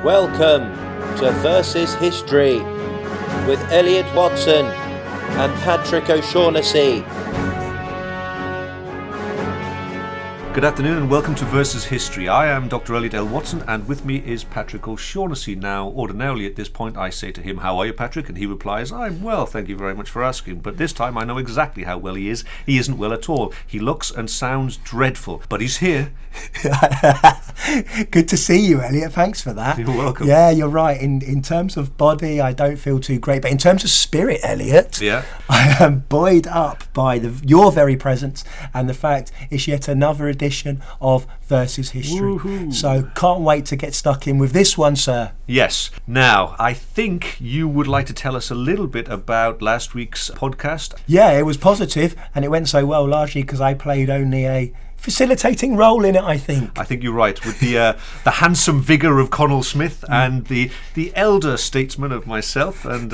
Welcome to Versus History with Elliot Watson and Patrick O'Shaughnessy. Good afternoon and welcome to Versus History. I am Dr. Elliot L. Watson and with me is Patrick O'Shaughnessy. Now, ordinarily at this point I say to him, "How are you, Patrick?" And he replies, "I'm well, thank you very much for asking." But this time I know exactly how well he is. He isn't well at all. He looks and sounds dreadful, but he's here. Good to see you, Elliot. Thanks for that. You're welcome. Yeah, you're right. In terms of body, I don't feel too great. But in terms of spirit, Elliot, Yeah. I am buoyed up by your very presence and the fact it's yet another edition of Versus History. Woohoo. So can't wait to get stuck in with this one, sir. Yes. Now, I think you would like to tell us a little bit about last week's podcast. Yeah, it was positive and it went so well largely because I played only a facilitating role in it, I think. I think you're right, with the handsome vigour of Connell Smith and the elder statesman of myself, and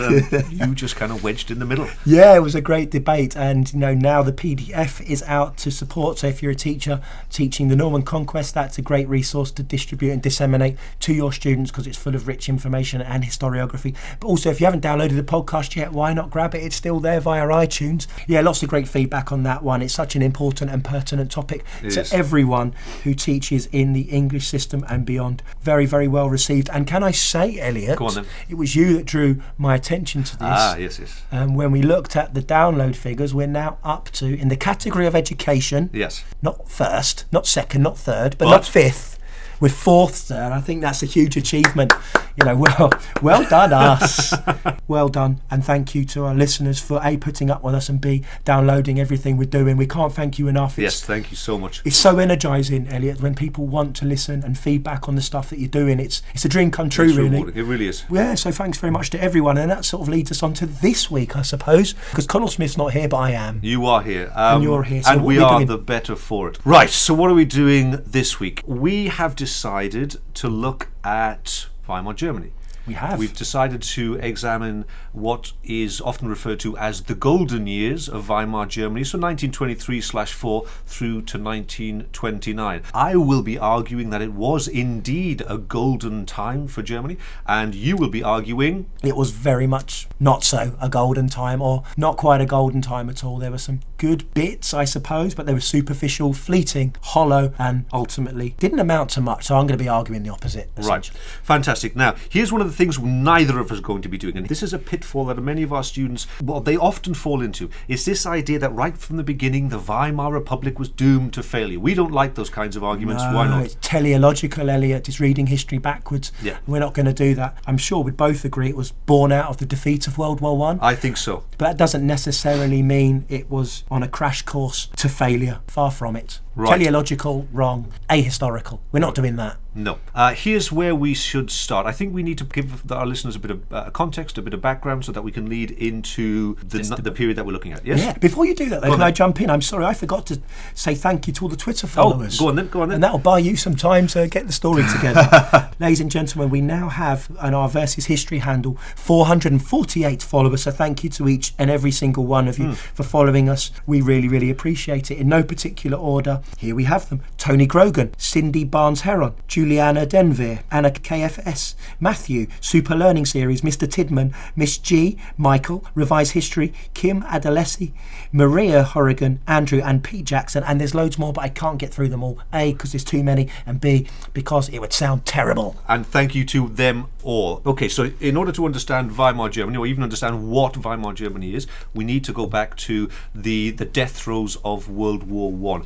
you just kind of wedged in the middle. Yeah, it was a great debate, and now the PDF is out to support. So if you're a teacher teaching the Norman Conquest, that's a great resource to distribute and disseminate to your students because it's full of rich information and historiography. But also, if you haven't downloaded the podcast yet, why not grab it? It's still there via iTunes. Yeah, lots of great feedback on that one. It's such an important and pertinent topic to everyone who teaches in the English system and beyond. Very, very well received. And can I say, Elliot, Go on then. It was you that drew my attention to this. Yes. And when we looked at the download figures, we're now up to, in the category of education, Yes. not first, not second, not third, but not fifth. We're fourth, sir. I think that's a huge achievement. Well done, us. Well done. And thank you to our listeners for A, putting up with us, and B, downloading everything we're doing. We can't thank you enough. Yes, thank you so much. It's so energising, Elliot, when people want to listen and feedback on the stuff that you're doing. It's a dream come true, It's really. rewarding. It really is. Yeah, so thanks very much to everyone. And that sort of leads us on to this week, I suppose, because Connell Smith's not here, but I am. You are here. And you're here. So and what we are we are doing? the better for it. Right, so what are we doing this week? We have decided to look at Weimar Germany. We have. We've decided to examine what is often referred to as the golden years of Weimar Germany, so 1923/4 through to 1929. I will be arguing that it was indeed a golden time for Germany, and you will be arguing It was very much not so a golden time, or not quite a golden time at all. There were some good bits, I suppose, but they were superficial, fleeting, hollow, and ultimately didn't amount to much. So I'm going to be arguing the opposite. Right. Fantastic. Now, here's one of the things neither of us are going to be doing, and this is a pitfall that many of our students, they often fall into, is this idea that right from the beginning the Weimar Republic was doomed to failure. We don't like those kinds of arguments. No, Why not? it's teleological, Elliot. It's reading history backwards. Yeah. We're not going to do that. I'm sure we'd both agree it was born out of the defeat of World War One. I think so. But that doesn't necessarily mean it was on a crash course to failure. Far from it. Right. Teleological, wrong. Ahistorical. We're not doing that. No. Here's where we should start. I think we need to give our listeners a bit of context, a bit of background, so that we can lead into the period that we're looking at. Yes? Yeah. Before you do that, though, can then. I jump in? I'm sorry, I forgot to say thank you to all the Twitter followers. Go on then. And that'll buy you some time to get the story together. Ladies and gentlemen, we now have on our Versus History handle 448 followers. So thank you to each and every single one of you for following us. We really, really appreciate it. In no particular order, here we have them. Tony Grogan, Cindy Barnes-Heron, Juliana Denvere, Anna KFS, Matthew, Super Learning Series, Mr. Tidman, Miss G, Michael, Revised History, Kim Adalessi, Maria Horrigan, Andrew, and Pete Jackson. And there's loads more, but I can't get through them all. A, because there's too many, and B, because it would sound terrible. And thank you to them all. Okay, so in order to understand Weimar Germany, or even understand what Weimar Germany is, we need to go back to the death throes of World War One.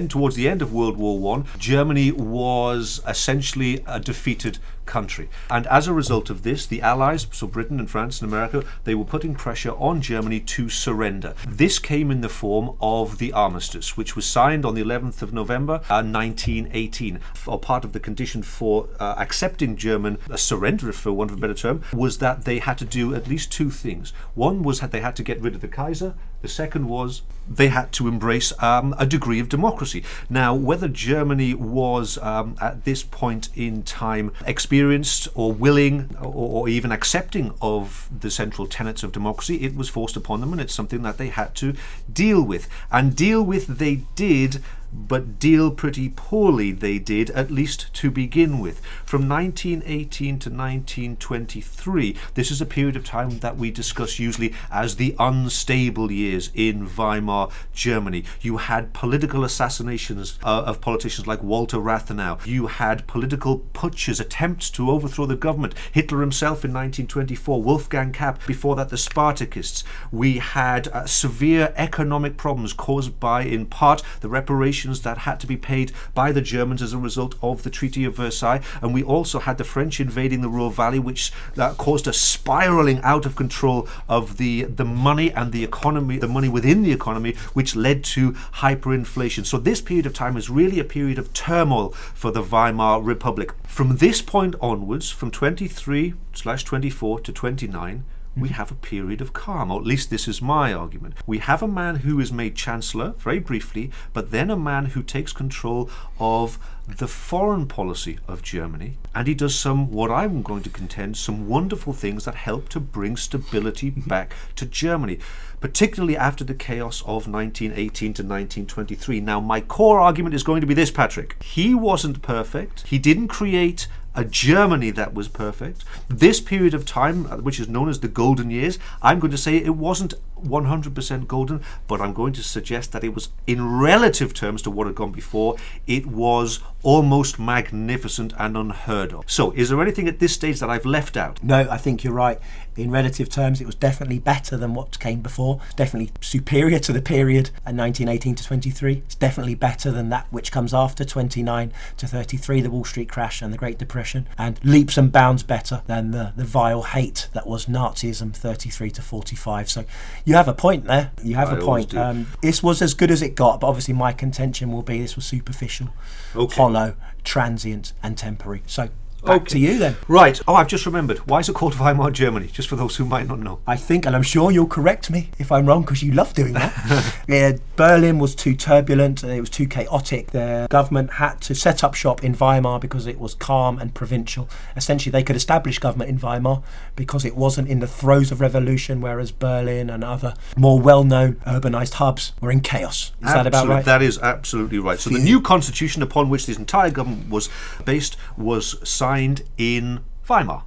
Towards the end of World War One, Germany was essentially a defeated country. And as a result of this, the Allies, so Britain and France and America, they were putting pressure on Germany to surrender. This came in the form of the armistice, which was signed on the 11th of November 1918. Or part of the condition for accepting German surrender, for want of a better term, was that they had to do at least two things. One was that they had to get rid of the Kaiser. The second was they had to embrace a degree of democracy. Now, whether Germany was at this point in time experienced or willing or even accepting of the central tenets of democracy, it was forced upon them, and it's something that they had to deal with. And deal with they did but deal pretty poorly they did, at least to begin with. From 1918 to 1923, this is a period of time that we discuss usually as the unstable years in Weimar Germany. You had political assassinations of politicians like Walter Rathenau. You had political putches, attempts to overthrow the government. Hitler himself in 1924, Wolfgang Kapp, before that the Spartakists. We had severe economic problems caused by, in part, the reparations that had to be paid by the Germans as a result of the Treaty of Versailles. And we also had the French invading the Ruhr Valley, which caused a spiraling out of control of the money and the economy, the money within the economy, which led to hyperinflation. So this period of time is really a period of turmoil for the Weimar Republic. From this point onwards, from 23/24 to 29, we have a period of calm, or at least this is my argument. We have a man who is made Chancellor, very briefly, but then a man who takes control of the foreign policy of Germany, and he does what I'm going to contend, some wonderful things that help to bring stability back to Germany, particularly after the chaos of 1918 to 1923. Now, my core argument is going to be this, Patrick. He wasn't perfect. He didn't create a Germany that was perfect. This period of time, which is known as the Golden Years, I'm going to say it wasn't 100% golden, but I'm going to suggest that it was, in relative terms to what had gone before, it was almost magnificent and unheard of. So, is there anything at this stage that I've left out? No, I think you're right. In relative terms, it was definitely better than what came before. Definitely superior to the period in 1918 to 23. It's definitely better than that which comes after 29 to 33, the Wall Street crash and the Great Depression, and leaps and bounds better than the vile hate that was Nazism 33 to 45. So you have a point there. You have a point. This was as good as it got, but obviously my contention will be this was superficial, hollow, transient and temporary. So back to you then. Right. Oh, I've just remembered. Why is it called Weimar Germany? Just for those who might not know. I think, and I'm sure you'll correct me if I'm wrong, because you love doing that. Yeah, Berlin was too turbulent. It was too chaotic. The government had to set up shop in Weimar because it was calm and provincial. Essentially, they could establish government in Weimar because it wasn't in the throes of revolution, whereas Berlin and other more well-known urbanized hubs were in chaos. Is that about right? That is absolutely right. So the new constitution upon which this entire government was based was signed in Weimar.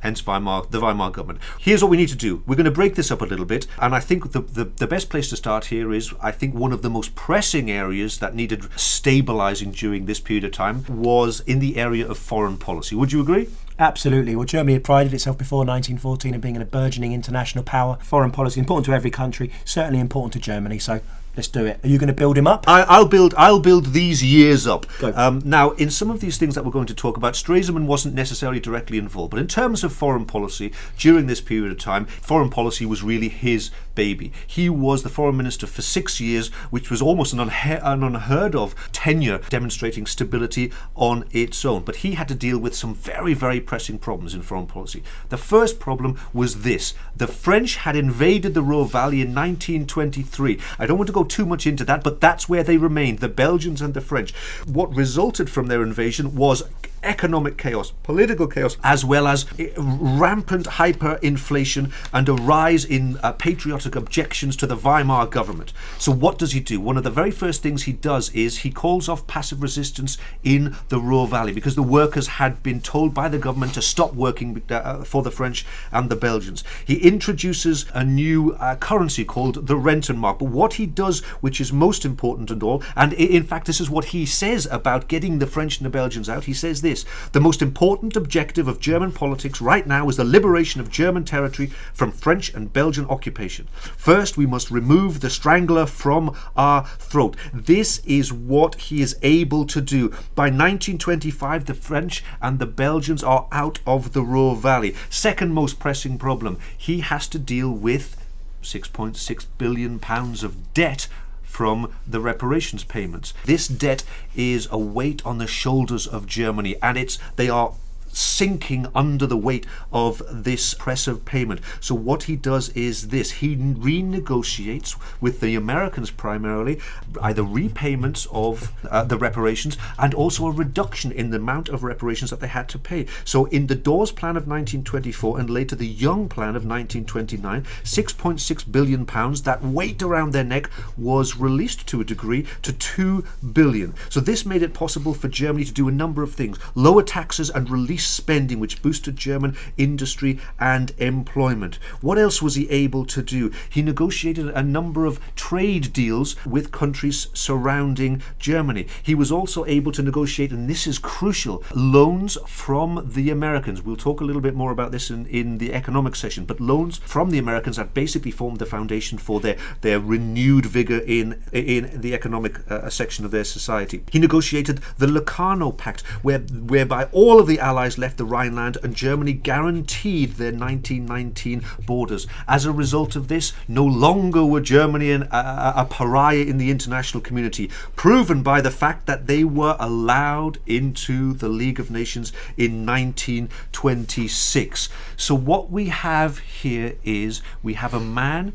Hence Weimar, the Weimar government. Here's what we need to do. We're going to break this up a little bit, and I think the best place to start here is, I think one of the most pressing areas that needed stabilising during this period of time was in the area of foreign policy. Would you agree? Absolutely. Well, Germany had prided itself before 1914 in being a burgeoning international power. Foreign policy, important to every country, certainly important to Germany. So let's do it. Are you going to build him up? I'll build these years up. Go. Now, in some of these things that we're going to talk about, Stresemann wasn't necessarily directly involved, but in terms of foreign policy, during this period of time, foreign policy was really his baby. He was the foreign minister for 6 years, which was almost an unheard of tenure, demonstrating stability on its own. But he had to deal with some very, very pressing problems in foreign policy. The first problem was this. The French had invaded the Ruhr Valley in 1923. I don't want to go too much into that, but that's where they remained, the Belgians and the French. What resulted from their invasion was economic chaos, political chaos, as well as rampant hyperinflation and a rise in patriotic objections to the Weimar government. So what does he do? One of the very first things he does is he calls off passive resistance in the Ruhr Valley, because the workers had been told by the government to stop working for the French and the Belgians. He introduces a new currency called the Rentenmark. But what he does, which is most important and all, and in fact this is what he says about getting the French and the Belgians out, he says this: the most important objective of German politics right now is the liberation of German territory from French and Belgian occupation. First, we must remove the strangler from our throat. This is what he is able to do. By 1925, the French and the Belgians are out of the Ruhr Valley. Second most pressing problem, he has to deal with £6.6 billion of debt from the reparations payments. This debt is a weight on the shoulders of Germany, and they are sinking under the weight of this oppressive payment. So what he does is this: he renegotiates with the Americans primarily either repayments of the reparations and also a reduction in the amount of reparations that they had to pay. So in the Dawes Plan of 1924 and later the Young Plan of 1929, £6.6 billion, that weight around their neck, was released to a degree to £2 billion. So this made it possible for Germany to do a number of things: lower taxes and release spending, which boosted German industry and employment. What else was he able to do? He negotiated a number of trade deals with countries surrounding Germany. He was also able to negotiate, and this is crucial, loans from the Americans. We'll talk a little bit more about this in the economic session, but loans from the Americans that basically formed the foundation for their renewed vigor in the economic section of their society. He negotiated the Locarno Pact, whereby all of the Allies left the Rhineland and Germany guaranteed their 1919 borders. As a result of this, no longer were Germany a pariah in the international community, proven by the fact that they were allowed into the League of Nations in 1926. So what we have here is we have a man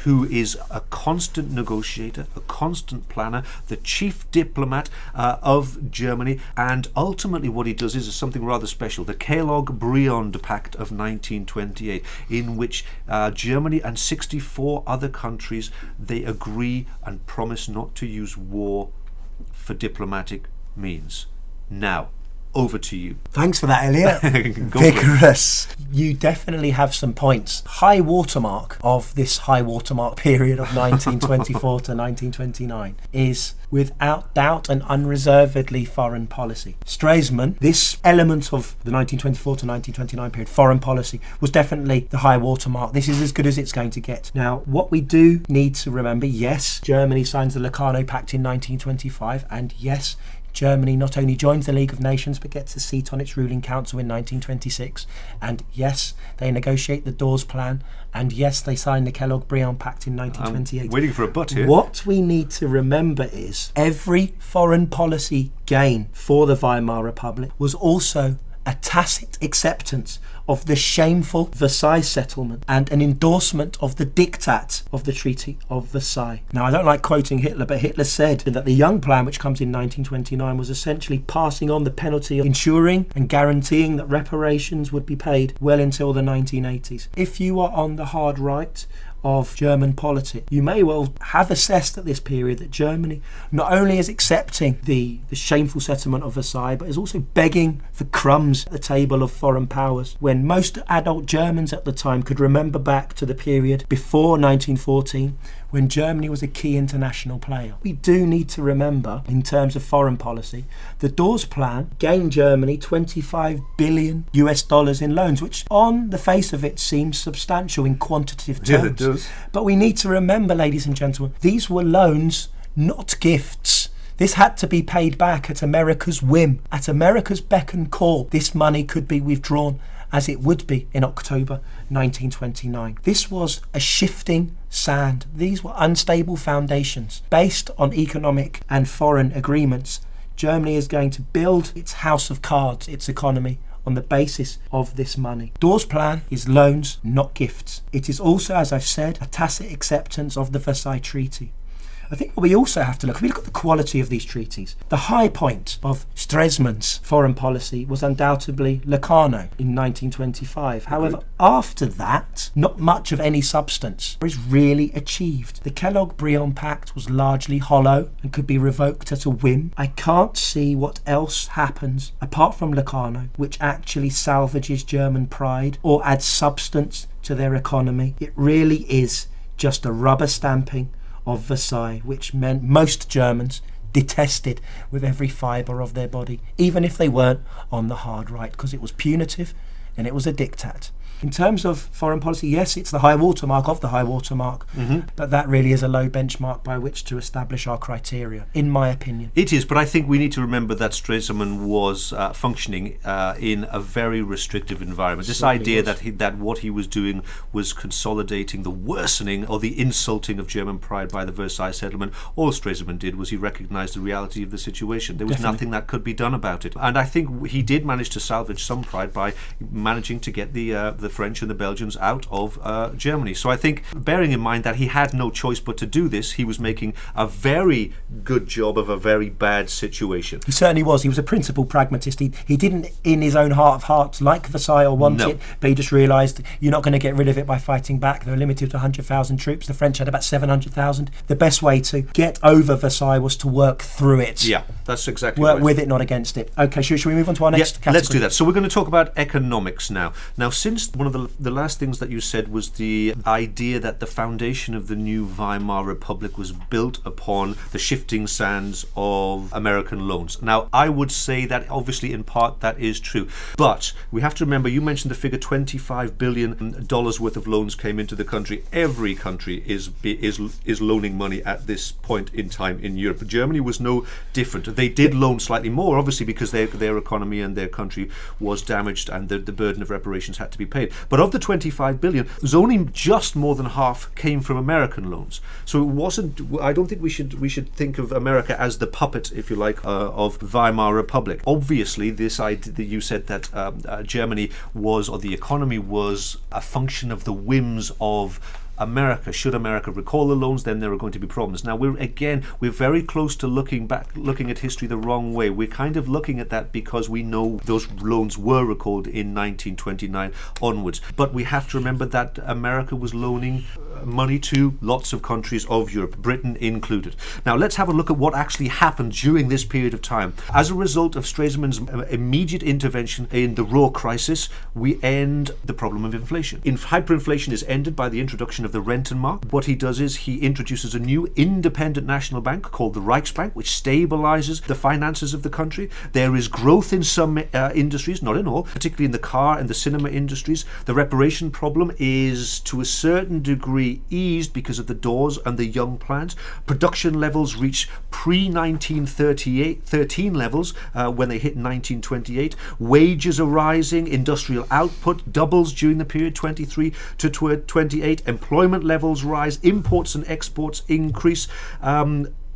who is a constant negotiator, a constant planner, the chief diplomat of Germany, and ultimately what he does is something rather special, the Kellogg-Briand Pact of 1928, in which Germany and 64 other countries, they agree and promise not to use war for diplomatic means. Now, over to you. Thanks for that, Elliot. Vigorous. You definitely have some points. High watermark of this high watermark period of 1924 to 1929 is without doubt and unreservedly foreign policy. Stresemann, this element of the 1924 to 1929 period, foreign policy, was definitely the high watermark. This is as good as it's going to get. Now, what we do need to remember, yes, Germany signs the Locarno Pact in 1925, and yes, Germany not only joins the League of Nations but gets a seat on its ruling council in 1926, and yes, they negotiate the Dawes Plan, and yes, they sign the Kellogg-Briand Pact in 1928. I'm waiting for a but here. What we need to remember is every foreign policy gain for the Weimar Republic was also a tacit acceptance of the shameful Versailles settlement and an endorsement of the diktat of the Treaty of Versailles. Now, I don't like quoting Hitler, but Hitler said that the Young Plan, which comes in 1929, was essentially passing on the penalty of ensuring and guaranteeing that reparations would be paid well until the 1980s. If you are on the hard right of German politics, you may well have assessed at this period that Germany not only is accepting the shameful settlement of Versailles, but is also begging for crumbs at the table of foreign powers, when most adult Germans at the time could remember back to the period before 1914 when Germany was a key international player. We do need to remember, in terms of foreign policy, the Dawes Plan gained Germany $25 billion in loans, which on the face of it seems substantial in quantitative terms. Yeah, it does. But we need to remember, ladies and gentlemen, these were loans, not gifts. This had to be paid back at America's whim, at America's beck and call. This money could be withdrawn, as it would be in October 1929. This was a shifting sand. These were unstable foundations. Based on economic and foreign agreements, Germany is going to build its house of cards, its economy, on the basis of this money. Dawes Plan is loans, not gifts. It is also, as I've said, a tacit acceptance of the Versailles Treaty. I think what we also have to look, if we look at the quality of these treaties, the high point of Stresemann's foreign policy was undoubtedly Locarno in 1925. However, after that, not much of any substance is really achieved. The Kellogg-Briand Pact was largely hollow and could be revoked at a whim. I can't see what else happens, apart from Locarno, which actually salvages German pride or adds substance to their economy. It really is just a rubber stamping of Versailles, which meant most Germans detested with every fibre of their body, even if they weren't on the hard right, because it was punitive and it was a diktat. In terms of foreign policy, yes, it's the high watermark of the high watermark, but that really is a low benchmark by which to establish our criteria, in my opinion. It is, but I think we need to remember that Stresemann was functioning in a very restrictive environment. This idea that what he was doing was consolidating the worsening or the insulting of German pride by the Versailles settlement. All Stresemann did was he recognised the reality of the situation. There was nothing that could be done about it. And I think he did manage to salvage some pride by managing to get the French and the Belgians out of Germany. So I think, bearing in mind that he had no choice but to do this, he was making a very good job of a very bad situation. He certainly was. He was a principled pragmatist. He didn't, in his own heart of hearts, like Versailles or want it, but he just realised you're not going to get rid of it by fighting back. They were limited to 100,000 troops. The French had about 700,000. The best way to get over Versailles was to work through it. Yeah, that's exactly work right. with it, not against it. Okay, should we move on to our next category? Let's do that. So we're going to talk about economics now. Now, since one of the last things that you said was the idea that the foundation of the new Weimar Republic was built upon the shifting sands of American loans. Now, I would say that obviously in part that is true, but we have to remember, you mentioned the figure $25 billion worth of loans came into the country. Every country is loaning money at this point in time in Europe. Germany was no different. They did loan slightly more, obviously, because their economy and their country was damaged and the burden of reparations had to be paid. But of the 25 billion, there's only just more than half came from American loans. So it wasn't. I don't think we should think of America as the puppet, if you like, of Weimar Republic. Obviously, this idea that you said that Germany was, or the economy was, a function of the whims of America. Should America recall the loans, then there are going to be problems. Now, we're very close to looking at history the wrong way. We're kind of looking at that because we know those loans were recalled in 1929 onwards. But we have to remember that America was loaning money to lots of countries of Europe, Britain included. Now, let's have a look at what actually happened during this period of time. As a result of Stresemann's immediate intervention in the Ruhr crisis, we end the problem of inflation. Hyperinflation is ended by the introduction of the Rentenmark. What he does is he introduces a new independent national bank called the Reichsbank, which stabilizes the finances of the country. There is growth in some industries, not in all, particularly in the car and the cinema industries. The reparation problem is to a certain degree eased because of the Dawes and the Young plans. Production levels reach pre-1913 levels when they hit 1928. Wages are rising. Industrial output doubles during the period 23 to 28. Employment levels rise. Imports and exports increase.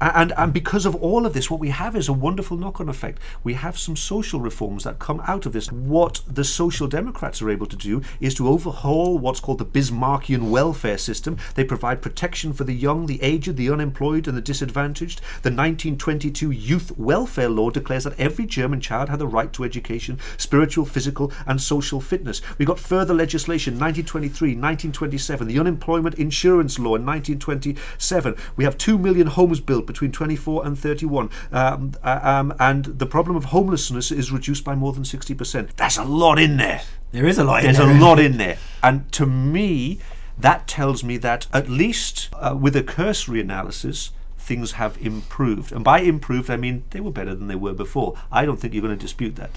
And because of all of this, what we have is a wonderful knock-on effect. We have some social reforms that come out of this. What the Social Democrats are able to do is to overhaul what's called the Bismarckian welfare system. They provide protection for the young, the aged, the unemployed, and the disadvantaged. The 1922 Youth Welfare Law declares that every German child had the right to education, spiritual, physical, and social fitness. We got further legislation, 1923, 1927, the Unemployment Insurance Law in 1927. We have 2 million homes built between 24 and 31, and the problem of homelessness is reduced by more than 60%. That's a lot in there. There is a lot. There's a lot in there, and to me, that tells me that at least with a cursory analysis, things have improved. And by improved, I mean they were better than they were before. I don't think you're going to dispute that.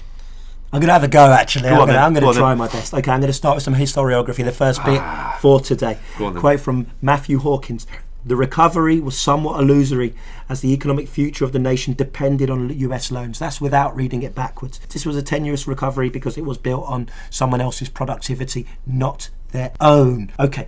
I'm going to have a go, actually. I'm going to try then. my best. Okay, I'm going to start with some historiography, the first bit for today. Quote from Matthew Hawkins. The recovery was somewhat illusory as the economic future of the nation depended on US loans. That's without reading it backwards. This was a tenuous recovery because it was built on someone else's productivity, not their own. Okay,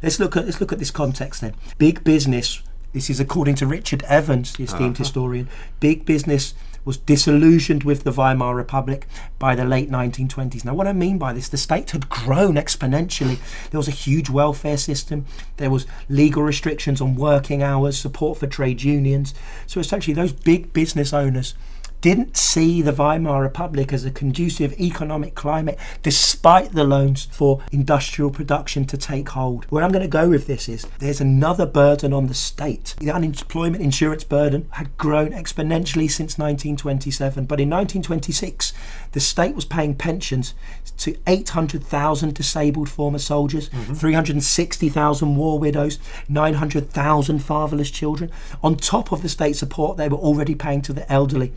let's look at this context then. Big business, this is according to Richard Evans, the esteemed historian, big business was disillusioned with the Weimar Republic by the late 1920s. Now, what I mean by this, the state had grown exponentially. There was a huge welfare system. There was legal restrictions on working hours, support for trade unions. So essentially, those big business owners didn't see the Weimar Republic as a conducive economic climate despite the loans for industrial production to take hold. Where I'm going to go with this is there's another burden on the state. The unemployment insurance burden had grown exponentially since 1927, but in 1926 the state was paying pensions to 800,000 disabled former soldiers, 360,000 war widows, 900,000 fatherless children, on top of the state support they were already paying to the elderly.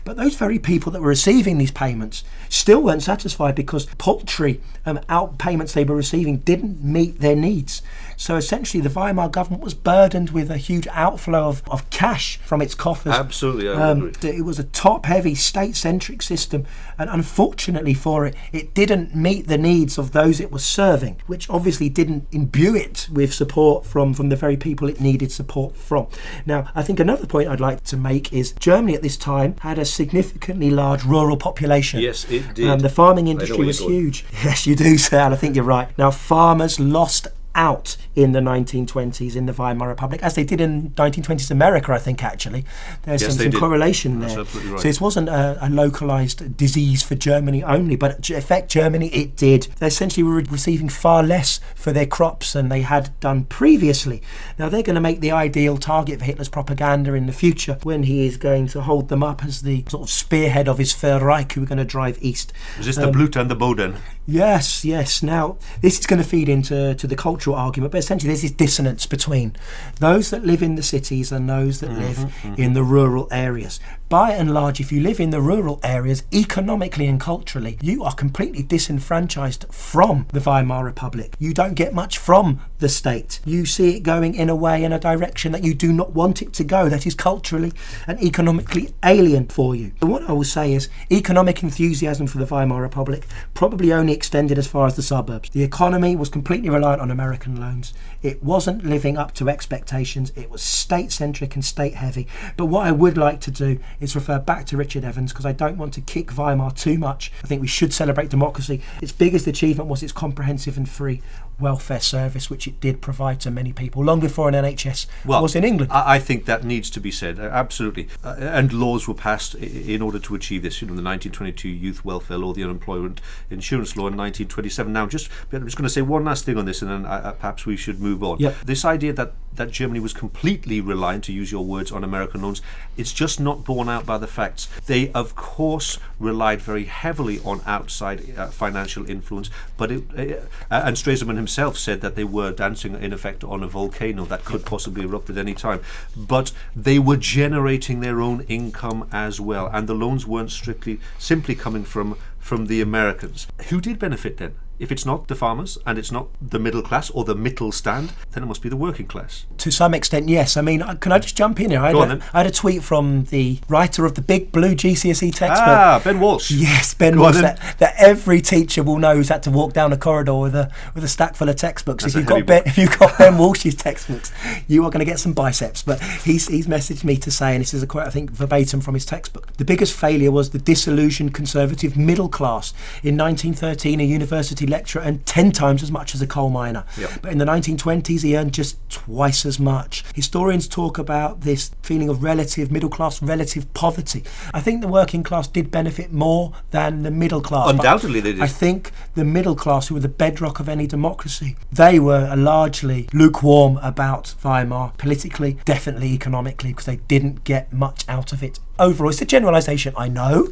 But those very people that were receiving these payments still weren't satisfied because paltry out payments they were receiving didn't meet their needs. So essentially the Weimar government was burdened with a huge outflow of cash from its coffers. Absolutely, I would agree. It was a top-heavy, state-centric system, and unfortunately for it, it didn't meet the needs of those it was serving, which obviously didn't imbue it with support from the very people it needed support from. Now, I think another point I'd like to make is Germany at this time had a significantly large rural population. Yes, it did. The farming industry was huge. Yes, you do, Sal. I think you're right. Now, farmers lost out in the 1920s in the Weimar Republic, as they did in 1920s America, I think, actually. There's some correlation there. That's absolutely right. So this wasn't a localised disease for Germany only, but to affect Germany, it did. They essentially were receiving far less for their crops than they had done previously. Now, they're going to make the ideal target for Hitler's propaganda in the future when he is going to hold them up as the sort of spearhead of his Third Reich, who are going to drive east. Is this the Blut and the Boden? Yes. Now, this is going to feed into the cultural argument, but essentially there's this dissonance between those that live in the cities and those that live in the rural areas. By and large, if you live in the rural areas, economically and culturally, you are completely disenfranchised from the Weimar Republic. You don't get much from the state. You see it going in a direction that you do not want it to go, that is culturally and economically alien for you. And what I will say is economic enthusiasm for the Weimar Republic probably only extended as far as the suburbs. The economy was completely reliant on American loans. It wasn't living up to expectations. It was state-centric and state-heavy. But what I would like to do is refer back to Richard Evans, because I don't want to kick Weimar too much. I think we should celebrate democracy. Its biggest achievement was its comprehensive and free welfare service, which it did provide to many people long before an NHS was in England. I think that needs to be said, absolutely. And laws were passed in order to achieve this. The 1922 Youth Welfare Law, the Unemployment Insurance Law in 1927. Now, I'm just going to say one last thing on this, and then perhaps we should move on. Yep. This idea that Germany was completely reliant, to use your words, on American loans, it's just not borne out by the facts. They, of course, relied very heavily on outside financial influence, but and Stresemann himself said that they were dancing, in effect, on a volcano that could possibly erupt at any time. But they were generating their own income as well, and the loans weren't simply coming from the Americans. Who did benefit then? If it's not the farmers and it's not the middle class or the Mittelstand, then it must be the working class. To some extent, yes. I mean, can I just jump in here? I had a tweet from the writer of the big blue GCSE textbook. Ben Walsh. Yes, Ben Walsh. That every teacher will know who's had to walk down a corridor with a stack full of textbooks. If you've got Ben Walsh's textbooks, you are going to get some biceps. But he's messaged me to say, and this is a quote I think verbatim from his textbook: the biggest failure was the disillusioned conservative middle class. In 1913, a university lecturer earned 10 times as much as a coal miner. Yep. But in the 1920s, he earned just twice as much. Historians talk about this feeling of relative middle class, relative poverty. I think the working class did benefit more than the middle class. Undoubtedly they did. I think the middle class, who were the bedrock of any democracy, they were largely lukewarm about Weimar, politically, definitely economically, because they didn't get much out of it. Overall, it's a generalisation, I know,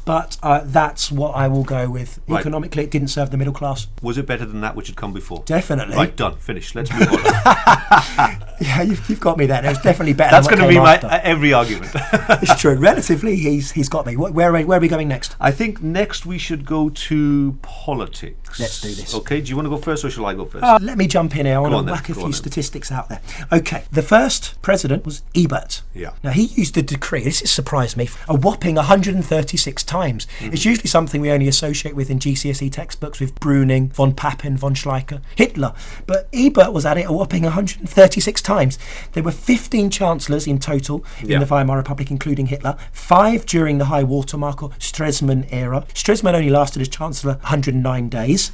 but that's what I will go with. Right. Economically, it didn't serve the middle class. Was it better than that which had come before? Definitely. Right, done, finished. Let's move on. Yeah, you've got me there. It was definitely better. That's going to be my every argument. It's true. Relatively, he's got me. Where are we going next? I think next we should go to politics. Let's do this. Okay, do you want to go first or shall I go first? Let me jump in here. I want to whack a few statistics out there. Okay, the first president was Ebert. Yeah. Now, he used a decree, this has surprised me, a whopping 136 times. It's usually something we only associate with in GCSE textbooks with Brüning, von Papen, von Schleicher, Hitler. But Ebert was at it a whopping 136 times. There were 15 chancellors in total in the Weimar Republic, including Hitler, 5 during the high watermark or Stresemann era. Stresemann only lasted as chancellor 109 days.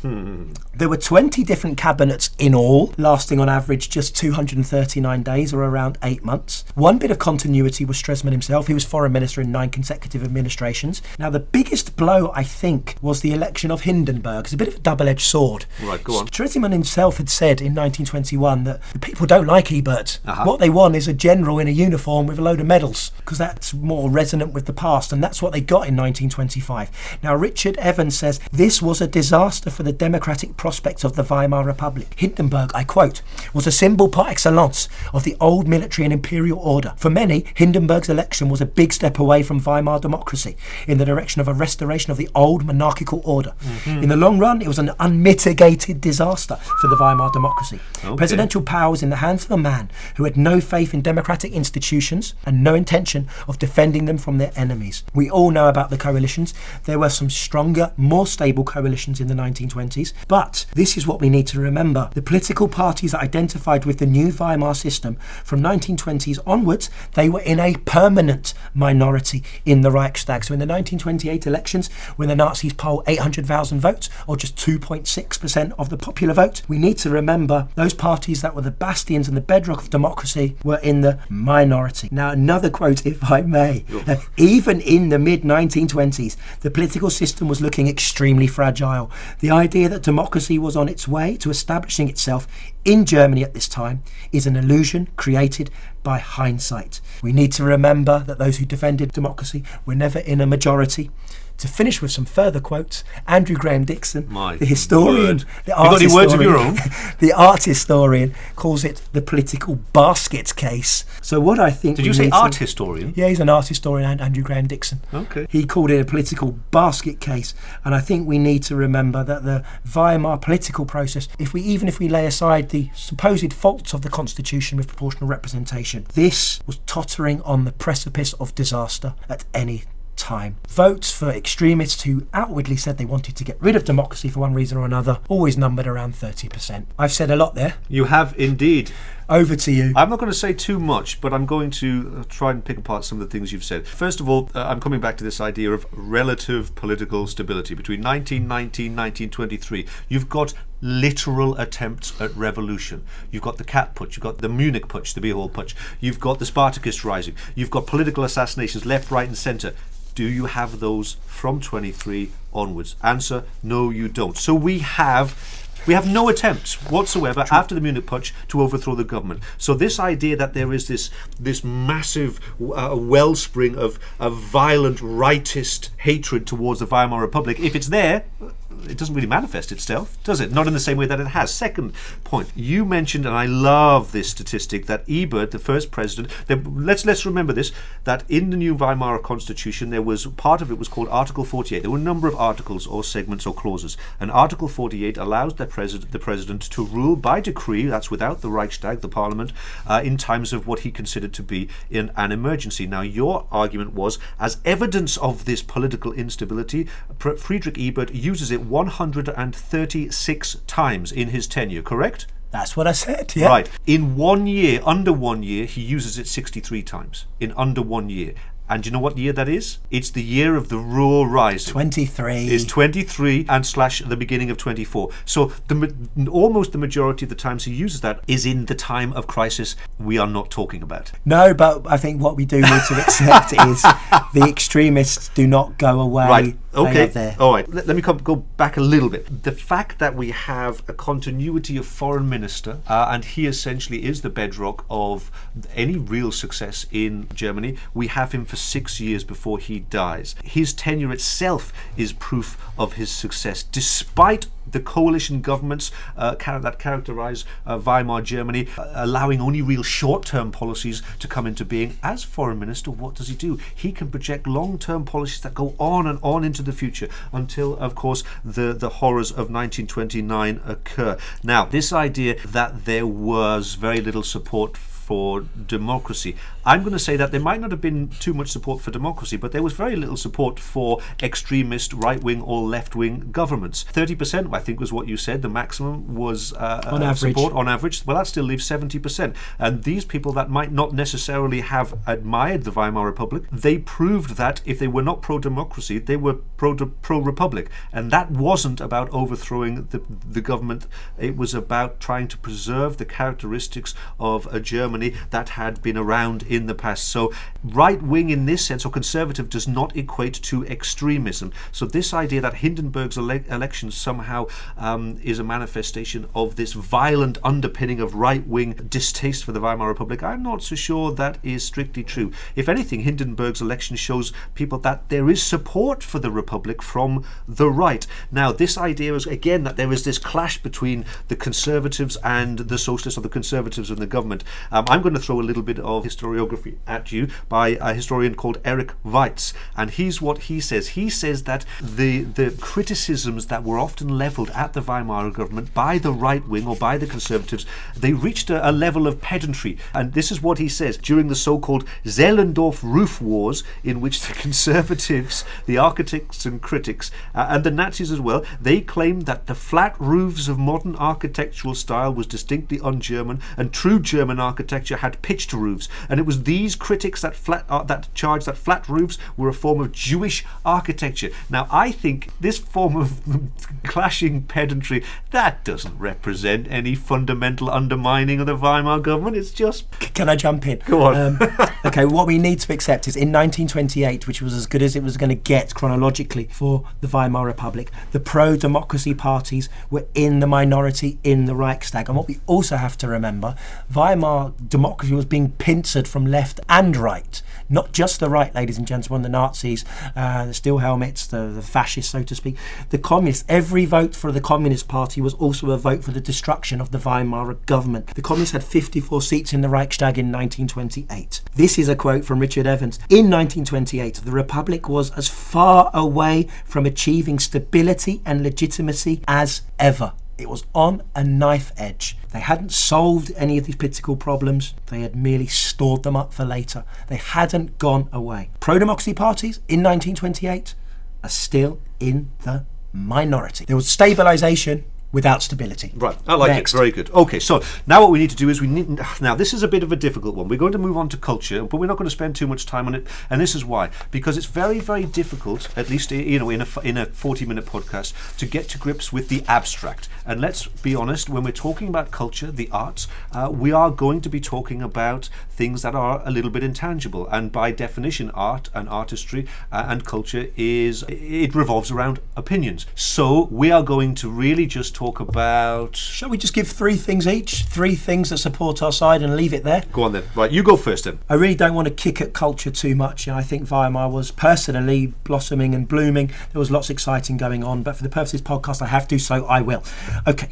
There were 20 different cabinets in all, lasting on average just 239 days, or around 8 months. One bit of continuity was Stresemann himself. He was foreign minister in 9 consecutive administrations. Now, the biggest blow, I think, was the election of Hindenburg. It's a bit of a double-edged sword. Right, go on. Stresemann himself had said in 1921 that the people don't like Ebert. What they want is a general in a uniform with a load of medals, because that's more resonant with the past, and that's what they got in 1925. Now, Richard Evans says this was a disaster for the democratic prospects of the Weimar Republic. Hindenburg, I quote, was a symbol par excellence of the old military and imperial order. For many, Hindenburg's election was a big big step away from Weimar democracy in the direction of a restoration of the old monarchical order. In the long run, it was an unmitigated disaster for the Weimar democracy. Presidential power was in the hands of a man who had no faith in democratic institutions and no intention of defending them from their enemies. We all know about the coalitions. There were some stronger, more stable coalitions in the 1920s, but this is what we need to remember. The political parties that identified with the new Weimar system from 1920s onwards, they were in a permanent minority in the Reichstag. So in the 1928 elections, when the Nazis polled 800,000 votes, or just 2.6% of the popular vote, we need to remember those parties that were the bastions and the bedrock of democracy were in the minority. Now, another quote, if I may. Even in the mid-1920s, the political system was looking extremely fragile. The idea that democracy was on its way to establishing itself in Germany at this time is an illusion created by hindsight. We need to remember that those who defended democracy were never in a majority. To finish with some further quotes, Andrew Graham Dixon, the historian, the art historian, words of your own? The art historian calls it the political basket case. So what I think... Did you say art historian? Yeah, he's an art historian, Andrew Graham Dixon. Okay. He called it a political basket case, and I think we need to remember that the Weimar political process, even if we lay aside the supposed faults of the constitution with proportional representation, this was tottering on the precipice of disaster at any time. Votes for extremists who outwardly said they wanted to get rid of democracy for one reason or another always numbered around 30%. I've said a lot there. You have indeed. Over to you. I'm not going to say too much, but I'm going to try and pick apart some of the things you've said. First of all, I'm coming back to this idea of relative political stability. Between 1919 and 1923, you've got literal attempts at revolution. You've got the Cat Putsch, you've got the Munich Putsch, the Beerhall Putsch, you've got the Spartacist Rising, you've got political assassinations left, right and centre. Do you have those from 23 onwards? Answer, no you don't. So we have no attempts whatsoever after the Munich Putsch to overthrow the government. So this idea that there is this massive wellspring of violent rightist hatred towards the Weimar Republic, if it's there, it doesn't really manifest itself, does it? Not in the same way that it has. Second point, you mentioned, and I love this statistic, that Ebert, the first president, let's remember this, that in the new Weimar Constitution, there was part of it was called Article 48. There were a number of articles or segments or clauses, and Article 48 allows the president to rule by decree, that's without the Reichstag, the parliament, in times of what he considered to be an emergency. Now, your argument was, as evidence of this political instability, Friedrich Ebert uses it 136 times in his tenure, correct? That's what I said, yeah. Right. In 1 year, under 1 year, he uses it 63 times. In under 1 year. And do you know what year that is? It's the year of the Ruhr Rising. 23. It's 23 and slash the beginning of 24. So almost the majority of the times he uses that is in the time of crisis we are not talking about. No, but I think what we do need to accept is the extremists do not go away. Right. Okay. There. All right. Let me go back a little bit. The fact that we have a continuity of foreign minister, and he essentially is the bedrock of any real success in Germany. We have him for 6 years before he dies. His tenure itself is proof of his success, despite the coalition governments that characterize Weimar Germany, allowing only real short-term policies to come into being. As foreign minister, what does he do? He can project long-term policies that go on and on into the future until, of course, the horrors of 1929 occur. Now, this idea that there was very little support for democracy, I'm going to say that there might not have been too much support for democracy, but there was very little support for extremist right-wing or left-wing governments. 30%, I think, was what you said. The maximum was on average. Support on average. Well, that still leaves 70%. And these people that might not necessarily have admired the Weimar Republic, they proved that if they were not pro-democracy, they were pro-republic. And that wasn't about overthrowing the government. It was about trying to preserve the characteristics of a Germany that had been around in the past. So right-wing in this sense, or conservative, does not equate to extremism. So this idea that Hindenburg's election somehow is a manifestation of this violent underpinning of right-wing distaste for the Weimar Republic, I'm not so sure that is strictly true. If anything, Hindenburg's election shows people that there is support for the Republic from the right. Now, this idea is, again, that there is this clash between the conservatives and the socialists, or the conservatives and the government. I'm going to throw a little bit of historiography at you by a historian called Eric Weitz, and here's what he says. He says that the criticisms that were often levelled at the Weimar government by the right wing or by the conservatives, they reached a level of pedantry. And this is what he says: during the so-called Zehlendorf roof wars, in which the conservatives, the architects and critics, and the Nazis as well, they claimed that the flat roofs of modern architectural style was distinctly un-German, and true German architecture had pitched roofs. And it was these critics that charged that flat roofs were a form of Jewish architecture. Now, I think this form of clashing pedantry, that doesn't represent any fundamental undermining of the Weimar government. It's just... Can I jump in? Go on. Okay, what we need to accept is in 1928, which was as good as it was going to get chronologically for the Weimar Republic, the pro-democracy parties were in the minority in the Reichstag. And what we also have to remember, Weimar democracy was being pincered from left and right. Not just the right, ladies and gentlemen, the Nazis, the steel helmets, the fascists, so to speak, the communists. Every vote for the Communist Party was also a vote for the destruction of the Weimar government. The communists had 54 seats in the Reichstag in 1928. This is a quote from Richard Evans. In 1928, the Republic was as far away from achieving stability and legitimacy as ever. It was on a knife edge. They hadn't solved any of these political problems. They had merely stored them up for later. They hadn't gone away. Pro-democracy parties in 1928 are still in the minority. There was stabilisation without stability. Right, I like Next. it. Very good. Okay, so now what we need to do is now this is a bit of a difficult one. We're going to move on to culture, but we're not going to spend too much time on it. And this is why: because it's very, very difficult, at least in a 40-minute podcast, to get to grips with the abstract. And let's be honest, when we're talking about culture, the arts, we are going to be talking about things that are a little bit intangible. And by definition, art and artistry and culture it revolves around opinions. So we are going to really just talk about... Shall we just give 3 things each? 3 things that support our side and leave it there? Go on then. Right, you go first then. I really don't want to kick at culture too much. I think Weimar was personally blossoming and blooming. There was lots exciting going on, but for the purpose of this podcast, I have to, so I will. Okay,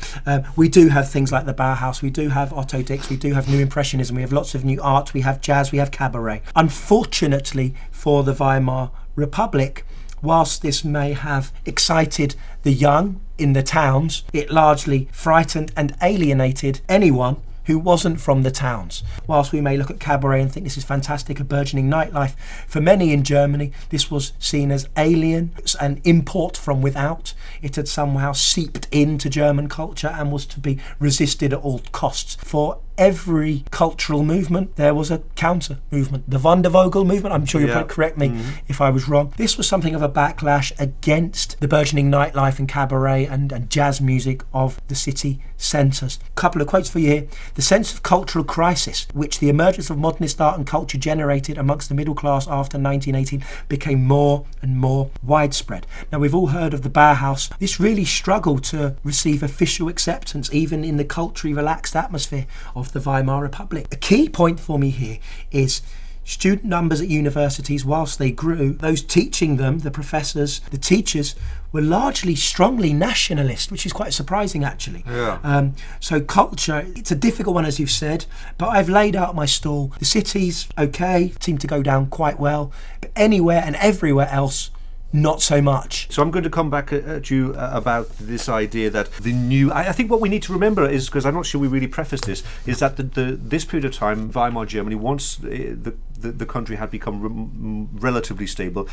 we do have things like the Bauhaus, we do have Otto Dix, we do have New Impressionism, we have lots of new art, we have jazz, we have cabaret. Unfortunately for the Weimar Republic, whilst this may have excited the young in the towns, it largely frightened and alienated anyone who wasn't from the towns. Whilst we may look at cabaret and think this is fantastic, a burgeoning nightlife, for many in Germany this was seen as alien, an import from without. It had somehow seeped into German culture and was to be resisted at all costs. For every cultural movement there was a counter movement. The Wandervogel movement, I'm sure you'll probably correct me if I was wrong. This was something of a backlash against the burgeoning nightlife and cabaret and jazz music of the city centres. A couple of quotes for you here. The sense of cultural crisis which the emergence of modernist art and culture generated amongst the middle class after 1918 became more and more widespread. Now, we've all heard of the Bauhaus. This really struggled to receive official acceptance even in the culturally relaxed atmosphere of the Weimar Republic. A key point for me here is student numbers at universities, whilst they grew, those teaching them, the professors, the teachers, were largely strongly nationalist, which is quite surprising actually. Yeah. So culture, it's a difficult one as you've said, but I've laid out my stall. The cities, okay, seem to go down quite well, but anywhere and everywhere else, not so much. So I'm going to come back at you about this idea that the new... I think what we need to remember is, because I'm not sure we really prefaced this, is that this period of time, Weimar Germany, once the country had become relatively stable,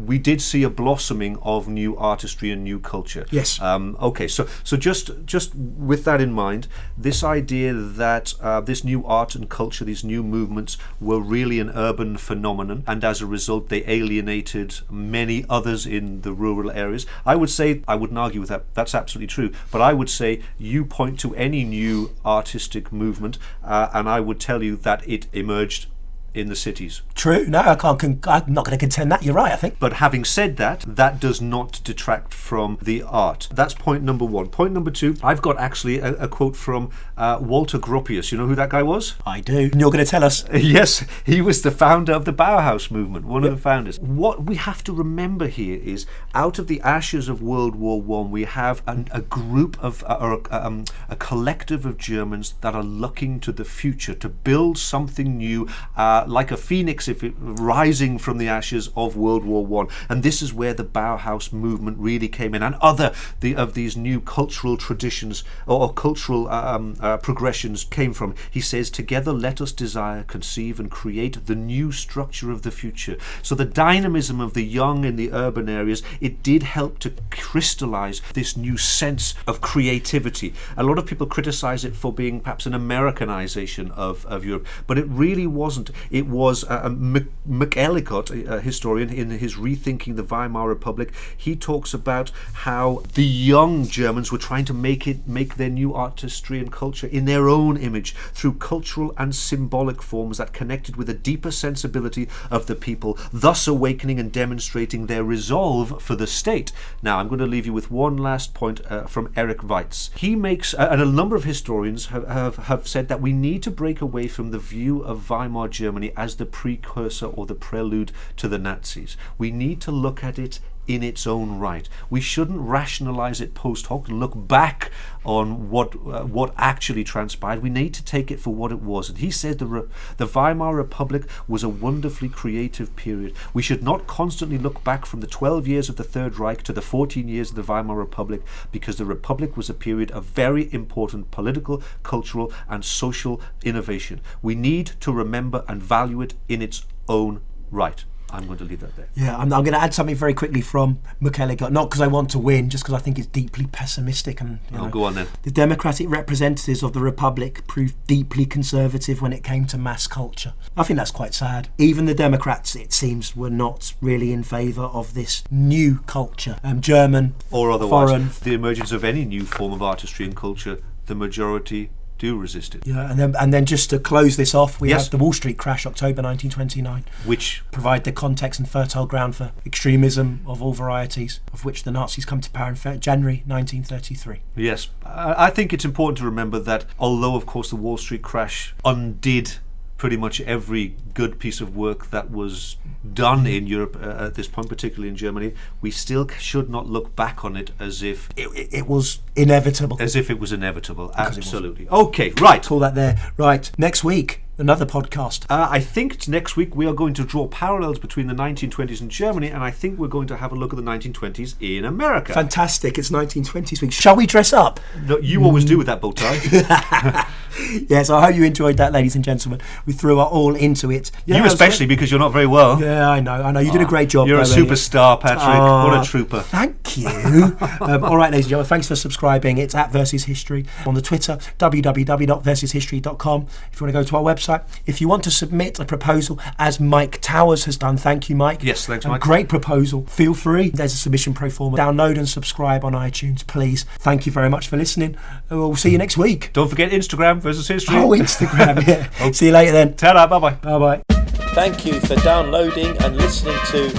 we did see a blossoming of new artistry and new culture. Yes. Okay, so just with that in mind, this idea that this new art and culture, these new movements, were really an urban phenomenon, and as a result they alienated many others in the rural areas. I would say, I wouldn't argue with that, that's absolutely true, but I would say you point to any new artistic movement and I would tell you that it emerged in the cities. True. No, I'm not going to contend that. You're right, I think. But having said that, that does not detract from the art. That's point number one. Point number two, I've got actually a quote from Walter Gropius. You know who that guy was? I do. And you're going to tell us. Yes, he was the founder of the Bauhaus movement, one of the founders. What we have to remember here is, out of the ashes of World War I, we have a group of, a collective of Germans that are looking to the future to build something new, like a phoenix rising from the ashes of World War I. And this is where the Bauhaus movement really came in, and other of these new cultural traditions or cultural progressions came from. He says, together let us desire, conceive and create the new structure of the future. So the dynamism of the young in the urban areas, it did help to crystallize this new sense of creativity. A lot of people criticize it for being perhaps an Americanization of Europe, but it really wasn't. It was McElligott, a historian, in his Rethinking the Weimar Republic, he talks about how the young Germans were trying to make their new artistry and culture in their own image through cultural and symbolic forms that connected with a deeper sensibility of the people, thus awakening and demonstrating their resolve for the state. Now, I'm going to leave you with one last point from Eric Weitz. He makes, and a number of historians have said that we need to break away from the view of Weimar Germany as the precursor or the prelude to the Nazis. We need to look at it in its own right. We shouldn't rationalize it post hoc, look back on what actually transpired. We need to take it for what it was. And he said the Weimar Republic was a wonderfully creative period. We should not constantly look back from the 12 years of the Third Reich to the 14 years of the Weimar Republic, because the Republic was a period of very important political, cultural and social innovation. We need to remember and value it in its own right. I'm going to leave that there. Yeah, I'm going to add something very quickly from McElligott, not because I want to win, just because I think it's deeply pessimistic. And go on then. The democratic representatives of the Republic proved deeply conservative when it came to mass culture. I think that's quite sad. Even the Democrats, it seems, were not really in favour of this new culture, German or otherwise. Foreign. The emergence of any new form of artistry and culture, the majority do resist it. Yeah, and then just to close this off, we Yes. have the Wall Street crash, October 1929, Which provide the context and fertile ground for extremism of all varieties, of which the Nazis come to power in January 1933. Yes, I think it's important to remember that although, of course, the Wall Street crash undid pretty much every good piece of work that was done in Europe at this point, particularly in Germany, we still should not look back on it as if It was inevitable. as if it was inevitable. Because it was. Absolutely. Okay, right. Call that there. Right, next week, another podcast. I think next week we are going to draw parallels between the 1920s in Germany, and I think we're going to have a look at the 1920s in America. Fantastic, it's 1920s week. Shall we dress up? No, you always do with that bow tie. Yes, I hope you enjoyed that, ladies and gentlemen. We threw our all into it. Yeah, You especially, because you're not very well. Yeah, I know. You did a great job. You're a though, Elliot. superstar, Patrick. What a trooper. Thank you. All right, ladies and gentlemen, thanks for subscribing. It's at Versus History on the Twitter, www.versushistory.com. If you want to go to our website, if you want to submit a proposal, as Mike Towers has done, thank you, Mike. Yes, thanks, A Mike. great proposal. Feel free. There's a submission pro forma. Download and subscribe on iTunes, please. Thank you very much for listening. We'll see you next week. Don't forget Instagram versus history. Oh, Instagram, yeah. See you later then. Ta-da, bye-bye. Bye-bye. Thank you for downloading and listening to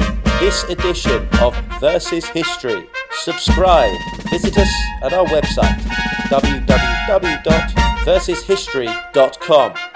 this edition of Versus History. Subscribe. Visit us at our website, www.versushistory.com.